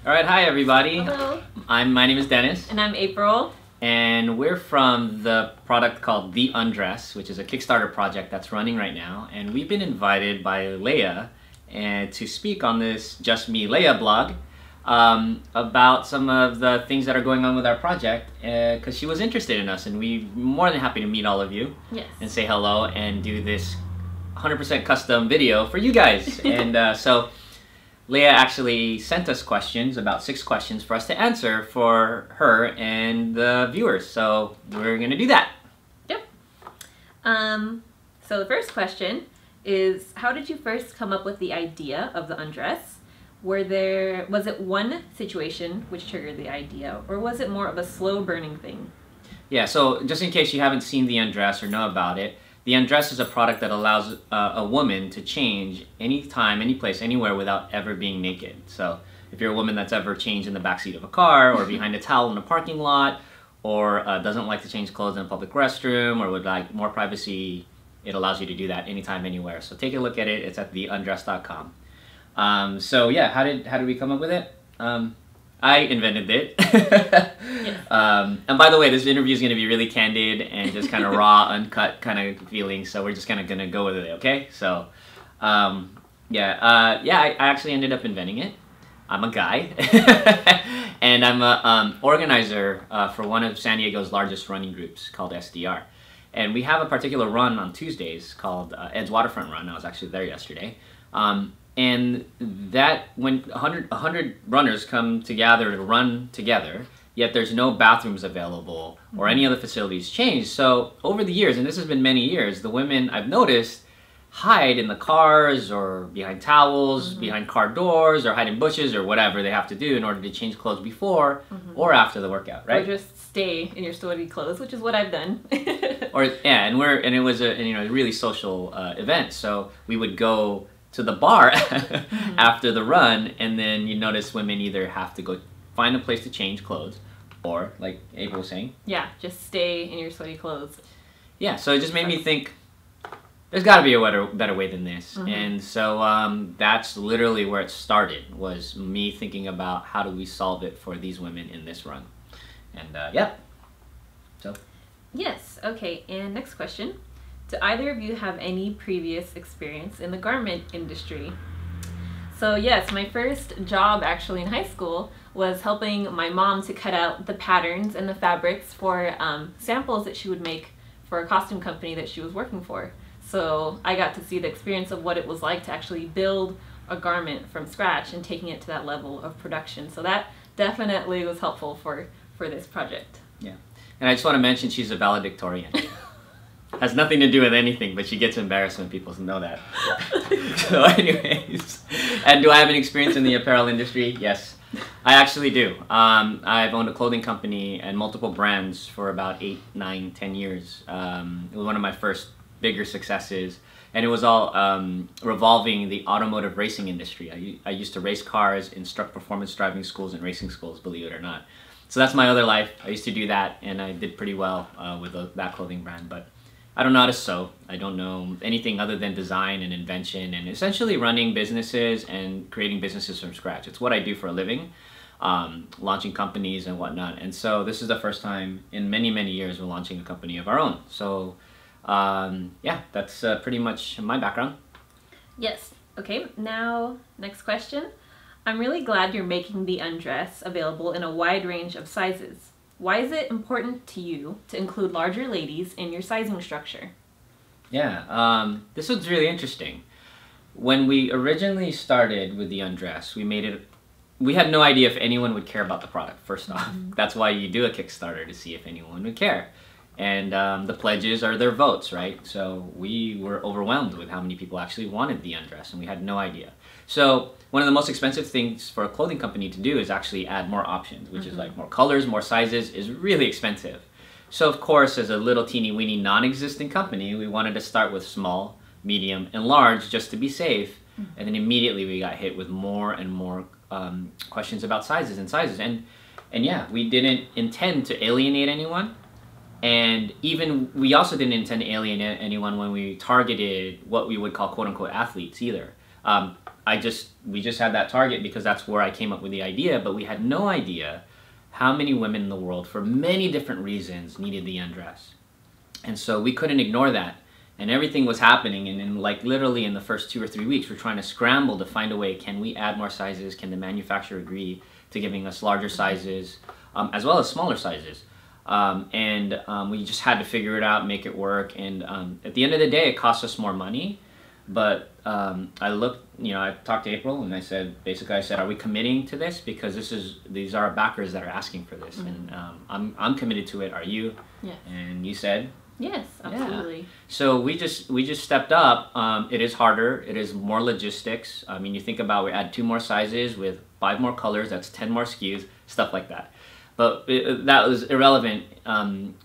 All right, hi everybody. Hello. My name is Dennis. And I'm April. And we're from the product called The Undress, which is a Kickstarter project that's running right now. And we've been invited by Leah to speak on this Just Me Leah blog about some of the things that are going on with our project because she was interested in us, and we're more than happy to meet all of you. Yes. And say hello and do this 100% custom video for you guys. And so Leah actually sent us questions, about 6 questions for us to answer for her and the viewers. So we're going to do that. Yep. So the first question is, how did you first come up with the idea of the Undress? Was it one situation which triggered the idea, or was it more of a slow burning thing? Yeah, so just in case you haven't seen The Undress or know about it, The Undress is a product that allows a woman to change anytime, any place, anywhere without ever being naked. So if you're a woman that's ever changed in the backseat of a car or behind a towel in a parking lot, or doesn't like to change clothes in a public restroom, or would like more privacy, it allows you to do that anytime, anywhere. So take a look at it. It's at theundress.com. So yeah, how did we come up with it? I invented it. Yes. And by the way, this interview is going to be really candid and just kind of raw, uncut kind of feeling. So we're just kind of going to go with it, okay? So, I actually ended up inventing it. I'm a guy, and I'm a organizer for one of San Diego's largest running groups called SDR. And we have a particular run on Tuesdays called Ed's Waterfront Run. I was actually there yesterday. And that, when 100 runners come together to run together, yet there's no bathrooms available or any other facilities changed. So over the years, and this has been many years, the women, I've noticed, hide in the cars or behind towels, behind car doors, or hide in bushes or whatever they have to do in order to change clothes before or after the workout, right? Or just stay in your sweaty clothes, which is what I've done. And it was a really social event, so we would go to the bar after the run, and then you notice women either have to go find a place to change clothes, or like April was saying, yeah, just stay in your sweaty clothes. Yeah, so it just made me think there's got to be a better way than this. And so that's literally where it started, was me thinking about how do we solve it for these women in this run. And yeah, so Yes. Okay, and next question. Do either of you have any previous experience in the garment industry? So yes, my first job actually in high school was helping my mom to cut out the patterns and the fabrics for samples that she would make for a costume company that she was working for. So I got to see the experience of what it was like to actually build a garment from scratch and taking it to that level of production. So that definitely was helpful for this project. Yeah, and I just want to mention she's a valedictorian. Has nothing to do with anything, but she gets embarrassed when people know that. So anyways, and do I have an experience in the apparel industry? Yes, I actually do. I've owned a clothing company and multiple brands for about 8, 9, 10 years. It was one of my first bigger successes, and it was all revolving the automotive racing industry. I used to race cars, instruct performance driving schools and racing schools, believe it or not. So that's my other life. I used to do that, and I did pretty well with that clothing brand, but I don't know how to sew. I don't know anything other than design and invention and essentially running businesses and creating businesses from scratch. It's what I do for a living, launching companies and whatnot. And so this is the first time in many, many years we're launching a company of our own. So yeah, that's pretty much my background. Yes. Okay, now next question. I'm really glad you're making the Undress available in a wide range of sizes. Why is it important to you to include larger ladies in your sizing structure? Yeah, this was really interesting. When we originally started with the Undress, we had no idea if anyone would care about the product, first off. That's why you do a Kickstarter, to see if anyone would care. And the pledges are their votes, right? So we were overwhelmed with how many people actually wanted the Undress, and we had no idea. So one of the most expensive things for a clothing company to do is actually add more options, which is like more colors, more sizes, is really expensive. So of course, as a little teeny weeny non-existent company, we wanted to start with small, medium, and large just to be safe. And then immediately we got hit with more and more questions about sizes. And yeah, we didn't intend to alienate anyone. And we also didn't intend to alienate anyone when we targeted what we would call quote-unquote athletes either. we just had that target because that's where I came up with the idea, but we had no idea how many women in the world, for many different reasons, needed the undress. And so we couldn't ignore that. And everything was happening, and in like literally in the first 2 or 3 weeks, we're trying to scramble to find a way. Can we add more sizes? Can the manufacturer agree to giving us larger sizes, as well as smaller sizes? We just had to figure it out, make it work. And at the end of the day, it cost us more money. But I looked, I talked to April, and I said, are we committing to this? Because these are our backers that are asking for this, and I'm committed to it. Are you? Yes. And you said. Yes, absolutely. Yeah. So we just stepped up. It is harder. It is more logistics. I mean, you think about, we add 2 more sizes with 5 more colors. That's 10 more SKUs, stuff like that. But that was irrelevant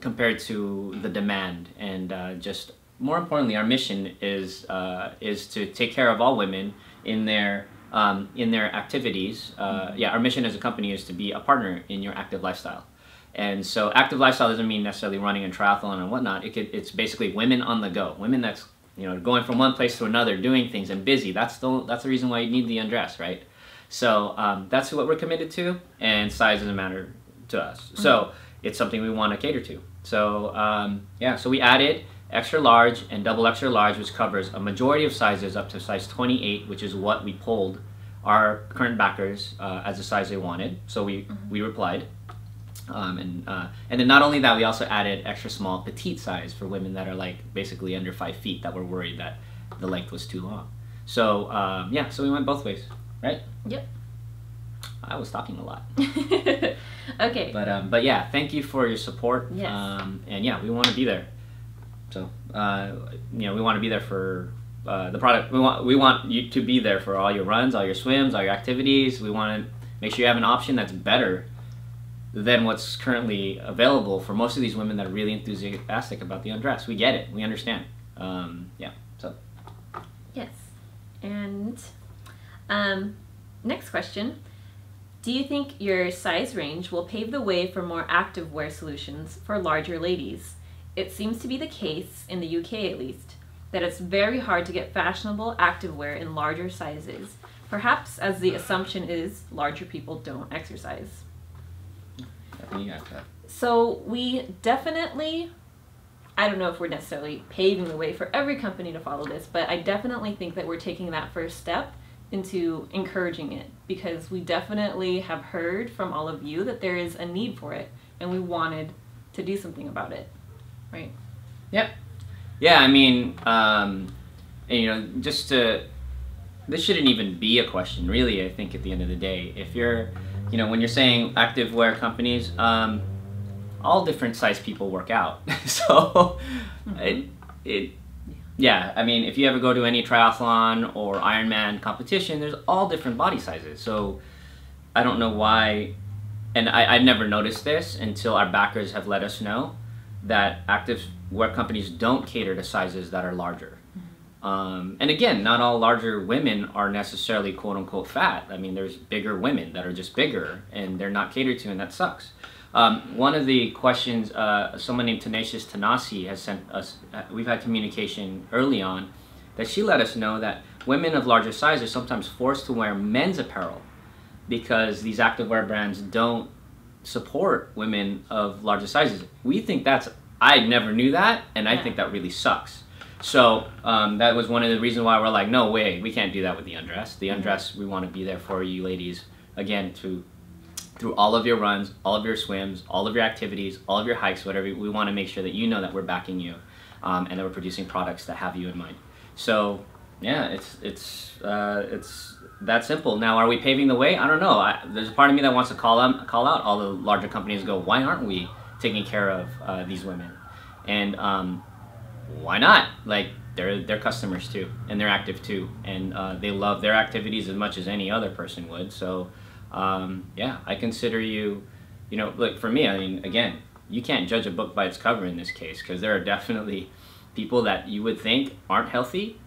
compared to the demand. And just more importantly, our mission is to take care of all women in their activities. Our mission as a company is to be a partner in your active lifestyle. And so active lifestyle doesn't mean necessarily running a triathlon and whatnot. It's basically women on the go, women that's going from one place to another, doing things and busy. That's the reason why you need the undress, right? So that's what we're committed to, and size doesn't matter to us. So it's something we want to cater to. So so we added extra large and double extra large, which covers a majority of sizes up to size 28, which is what we polled our current backers as the size they wanted. So we replied. And then not only that, we also added extra small petite size for women that are like basically under 5 feet that were worried that the length was too long. So so we went both ways, right? Yep. I was talking a lot. Okay. But yeah, thank you for your support. Yes. And yeah, we want to be there. So we want to be there for the product. We want you to be there for all your runs, all your swims, all your activities. We want to make sure you have an option that's better than what's currently available for most of these women that are really enthusiastic about the undress. We get it. We understand. So. Yes. And next question. Do you think your size range will pave the way for more activewear solutions for larger ladies? It seems to be the case, in the UK at least, that it's very hard to get fashionable activewear in larger sizes, perhaps as the assumption is larger people don't exercise. So we definitely, I don't know if we're necessarily paving the way for every company to follow this, but I definitely think that we're taking that first step into encouraging it, because we definitely have heard from all of you that there is a need for it, and we wanted to do something about it, right? Yep. Yeah, I mean, this shouldn't even be a question, really, I think, at the end of the day. If you're, when you're saying activewear companies, all different size people work out. So, yeah, I mean, if you ever go to any triathlon or Ironman competition, there's all different body sizes. So I don't know why, and I never noticed this until our backers have let us know that activewear companies don't cater to sizes that are larger. And again, not all larger women are necessarily quote unquote fat. I mean, there's bigger women that are just bigger and they're not catered to, and that sucks. One of the questions, someone named Tenacious Tanasi has sent us, we've had communication early on, that she let us know that women of larger size are sometimes forced to wear men's apparel because these activewear brands don't support women of larger sizes. We think I never knew that, and I think that really sucks. So that was one of the reasons why we're like, no way, we can't do that with the Undress. The Undress, we want to be there for you ladies, again, through all of your runs, all of your swims, all of your activities, all of your hikes, whatever. We want to make sure that you know that we're backing you, and that we're producing products that have you in mind. So yeah, it's that simple. Now, are we paving the way? I don't know. There's a part of me that wants to call out all the larger companies and go, why aren't we taking care of these women? And why not? Like, they're customers too, and they're active too, and they love their activities as much as any other person would. So yeah, I consider you, look, for me, I mean, again, you can't judge a book by its cover in this case, because there are definitely people that you would think aren't healthy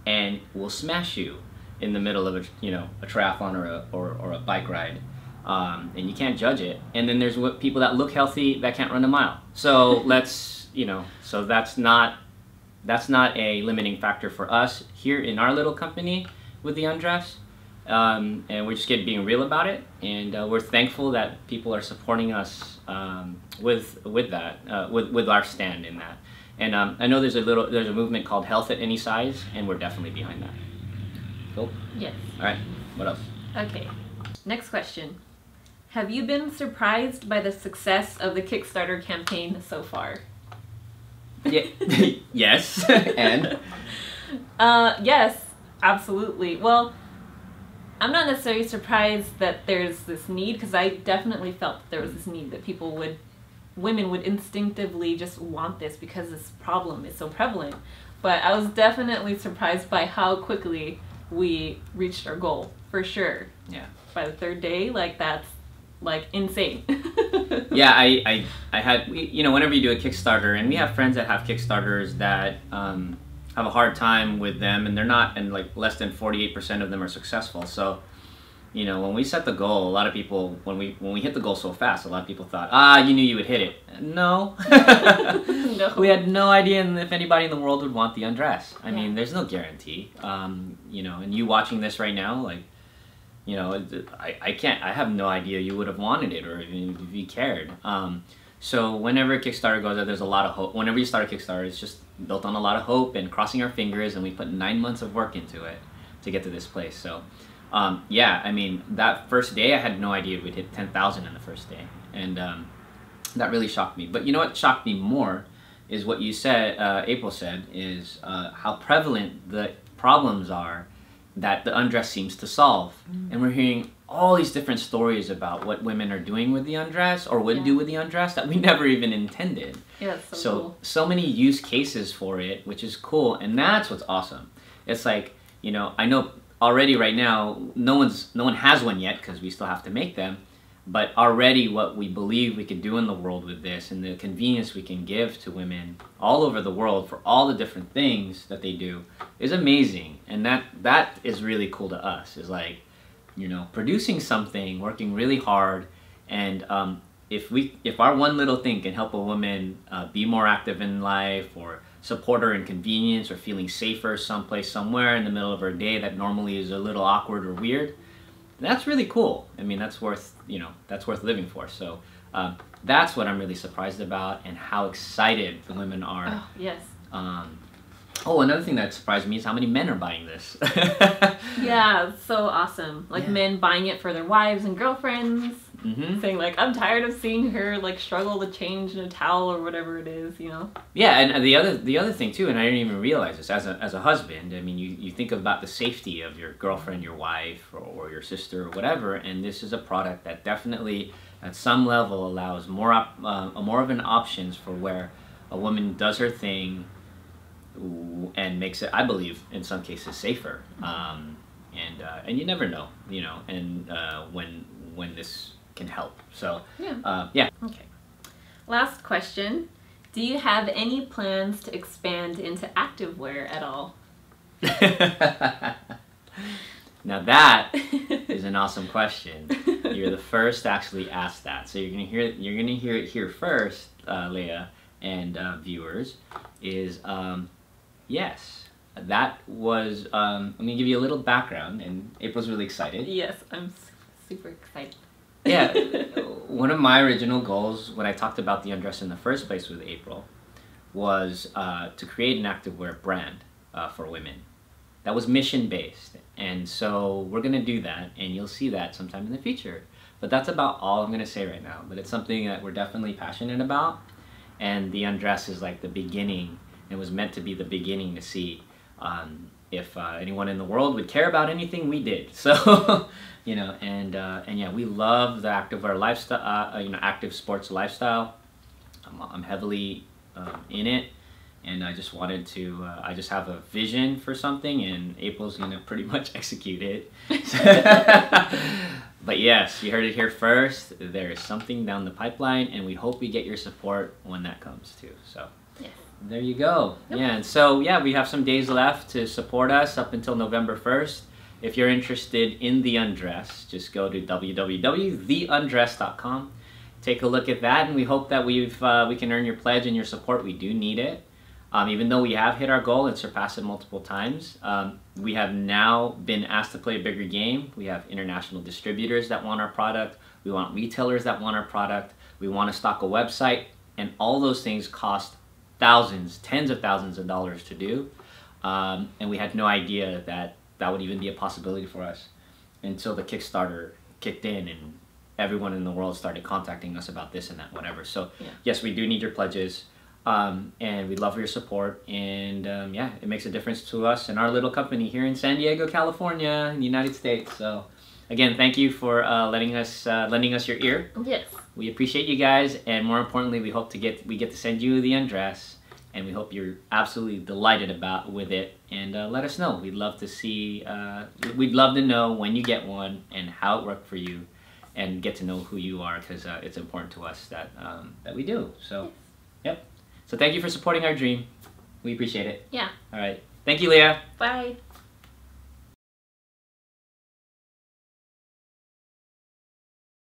and will smash you in the middle of a triathlon or a bike ride, and you can't judge it. And then there's people that look healthy that can't run a mile. So let's, so that's not a limiting factor for us here in our little company with the Undress. and we're just being real about it, and we're thankful that people are supporting us with that, with our stand in that. And I know there's a movement called Health at Any Size, and we're definitely behind that. Cool? Yes. All right, what else? Okay, next question. Have you been surprised by the success of the Kickstarter campaign so far? Yeah. Yes. And? Yes, absolutely. Well, I'm not necessarily surprised that there's this need, because I definitely felt that there was this need, that women would instinctively just want this because this problem is so prevalent. But I was definitely surprised by how quickly we reached our goal, for sure. Yeah. By the third day, like, that's like insane. Yeah, I had, you know, whenever you do a Kickstarter, and we have friends that have Kickstarters that have a hard time with them, and they're not, and like less than 48% of them are successful. So, you know, when we set the goal, a lot of people, when we hit the goal so fast, a lot of people thought, you knew you would hit it. No. No. We had no idea if anybody in the world would want the Undress. I mean, there's no guarantee. You know, and you watching this right now, like, you know, I have no idea you would have wanted it, or even if you cared. So whenever Kickstarter goes out, there's a lot of hope. Whenever you start a Kickstarter, it's just built on a lot of hope and crossing our fingers, and we put 9 months of work into it to get to this place. So, yeah, I mean, that first day, I had no idea we'd hit 10,000 in the first day. And that really shocked me. But you know what shocked me more is what you said, April said, is how prevalent the problems are that the Undress seems to solve. And we're hearing all these different stories about what women are doing with the Undress, or would do with the Undress, that we never even intended. Yeah, so cool. So many use cases for it, which is cool, and that's what's awesome. It's like, you know, I know already right now, no one has one yet, because we still have to make them, but already what we believe we could do in the world with this, and the convenience we can give to women all over the world for all the different things that they do, is amazing. And that is really cool to us, is like, you know, producing something, working really hard, and if our one little thing can help a woman be more active in life, or support her in convenience, or feeling safer someplace, somewhere in the middle of her day that normally is a little awkward or weird, that's really cool. I mean, that's worth, you know, that's worth living for. So that's what I'm really surprised about, and how excited the women are. Oh, yes. Oh, another thing that surprised me is how many men are buying this. Yeah, so awesome. Like, men buying it for their wives and girlfriends, saying like, I'm tired of seeing her like struggle to change in a towel or whatever it is, you know. Yeah, and the other thing too, and I didn't even realize this, as a husband, I mean, you think about the safety of your girlfriend, your wife, or your sister, or whatever, and this is a product that definitely, at some level, allows more of an options for where a woman does her thing, and makes it, I believe, in some cases, safer. And you never know, you know, and when this can help. So yeah. Okay. Last question: do you have any plans to expand into activewear at all? Now that is an awesome question. You're the first to actually ask that, so you're gonna hear it here first, Leah and viewers. Is yes. That was, I'm going to give you a little background, and April's really excited. Yes, I'm super excited. Yeah, one of my original goals when I talked about the Undress in the first place with April was to create an activewear brand for women. That was mission-based, and so we're going to do that, and you'll see that sometime in the future. But that's about all I'm going to say right now, but it's something that we're definitely passionate about, and the Undress is like the beginning. It was meant to be the beginning to see if anyone in the world would care about anything we did. So, you know, and yeah, we love the activewear lifestyle, you know, active sports lifestyle. I'm heavily in it, and I just wanted to, I just have a vision for something, and April's gonna pretty much execute it. But yes, you heard it here first. There is something down the pipeline, and we hope we get your support when that comes too. So. Yes. There you go. Yep. Yeah, and so yeah, we have some days left to support us up until November 1st. If you're interested in the Undress, just go to www.theundress.com. Take a look at that, and we hope that we can earn your pledge and your support. We do need it. Even though we have hit our goal and surpassed it multiple times, we have now been asked to play a bigger game. We have international distributors that want our product. We want retailers that want our product. We want to stock a website. And all those things cost thousands, tens of thousands of dollars to do. And we had no idea that that would even be a possibility for us until the Kickstarter kicked in and everyone in the world started contacting us about this and that, whatever. So yes, we do need your pledges. And we'd love your support, and yeah, it makes a difference to us and our little company here in San Diego, California, in the United States. So again, thank you for lending us your ear. Yes. We appreciate you guys, and more importantly, we hope we get to send you the Undress, and we hope you're absolutely delighted with it. And let us know. We'd love to see. We'd love to know when you get one and how it worked for you, and get to know who you are, because it's important to us that we do. So, yep. So thank you for supporting our dream. We appreciate it. Yeah. All right. Thank you, Leah. Bye.